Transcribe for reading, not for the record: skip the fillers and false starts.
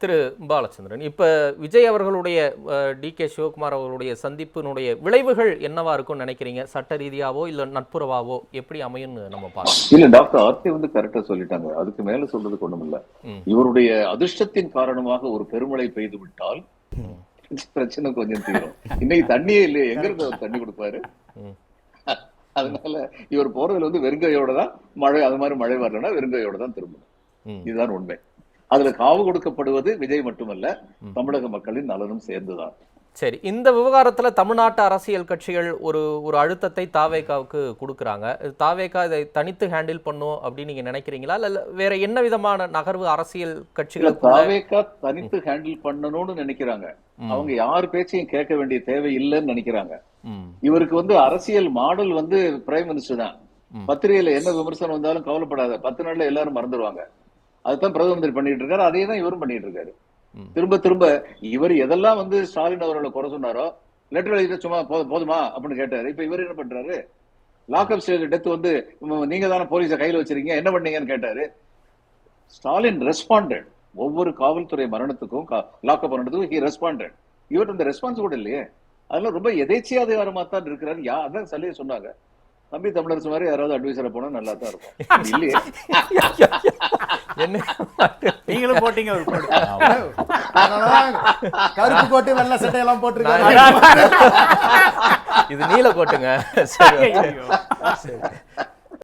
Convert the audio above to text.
திரு பாலச்சந்திரன், இப்ப விஜய் அவர்களுடைய டி.கே. சிவகுமார் அவர்களுடைய சந்திப்பினுடைய விளைவுகள் என்னவா இருக்கும்னு நினைக்கிறீங்க? சட்ட ரீதியாவோ இல்ல நட்புறவாவோ எப்படி அமையும்னு நம்ம பார்க்கலாம். இல்ல, டாக்டர் ஆர்த்தி வந்து கரெக்டா சொல்லிட்டாங்க. அதுக்கு மேல சொல்றதுக்கு ஒண்ணும் இல்ல. இவருடைய அதிர்ஷ்டத்தின் காரணமாக ஒரு பெருமழை பெய்து விட்டால் பிரச்சனை கொஞ்சம் தீரும். இன்னைக்கு தண்ணியே இல்லையே, எங்க இருந்து அவர் தண்ணி கொடுப்பாரு? அதனால இவர் போறதுல வந்து வெறுங்கையோட தான் மழை, அது மாதிரி மழை வரலன்னா வெறுங்கையோட தான் திரும்பணும். இதுதான் உண்மை. அதுல காவு கொடுக்கப்படுவது விஜய் மட்டுமல்ல, தமிழக மக்களின் நலனும் சேர்ந்துதான். சரி, இந்த விவகாரத்துல தமிழ்நாட்டு அரசியல் கட்சிகள் ஒரு அழுத்தத்தை தாவேகாவுக்கு கொடுக்குறாங்க. தாவேகா இதை தனித்து ஹேண்டில் பண்ணும் அப்படின்னு நீங்க நினைக்கிறீங்களா, இல்ல வேற என்ன விதமான நகர்வு அரசியல் கட்சிகள்? தாவேகா தனித்து ஹேண்டில் பண்ணணும்னு நினைக்கிறாங்க. அவங்க யார் பேச்சையும் கேட்க வேண்டிய தேவை இல்லைன்னு நினைக்கிறாங்க. இவருக்கு வந்து அரசியல் மாடல் வந்து பிரைம் மினிஸ்டர் தான். பத்திரிகையில என்ன விமர்சனம் வந்தாலும் கவலைப்படாத, 10 நாள்ல எல்லாரும் மறந்துடுவாங்க. அதுதான் பிரதம மந்திரி பண்ணிட்டு இருக்காரு, அதே தான் இவரும் பண்ணிட்டு இருக்காரு. திரும்ப திரும்ப இவர் எதெல்லாம் வந்து ஸ்டாலின் அவர்களை குறை சொன்னாரோ, லெட்டர் எழுதிட்டு சும்மா போதுமா அப்படின்னு கேட்டாரு. இப்ப இவர் என்ன பண்றாரு? லாக்அப் ஸ்டேஜ் டெத் வந்து நீங்க தானே போலீஸை கையில வச்சிருக்கீங்க, என்ன பண்ணீங்கன்னு கேட்டாரு. ஸ்டாலின் ரெஸ்பாண்டட். ஒவ்வொரு காவல்துறை மரணத்துக்கும் லாக்அப் பண்ணதுக்கும் ஹி ரெஸ்பாண்டட். இவர் அந்த ரெஸ்பான்ஸ் கூட இல்லையே. அதெல்லாம் ரொம்ப எதேச்சியாதிகாரமா தான் இருக்கிறாரு. அதான் சல்லியை சொன்னாங்க, தம்பி தமிழரசு மாதிரி யாராவது அட்வைசரா போனா நல்லா தான் இருக்கும். இல்லையே, நீங்களும் போட்டீங்க ஒரு கோடு, கருப்பு கோட்டு வெள்ளை சட்டையெல்லாம் போட்டிருக்காங்க. இது நீல கோட்டுங்க. சரி.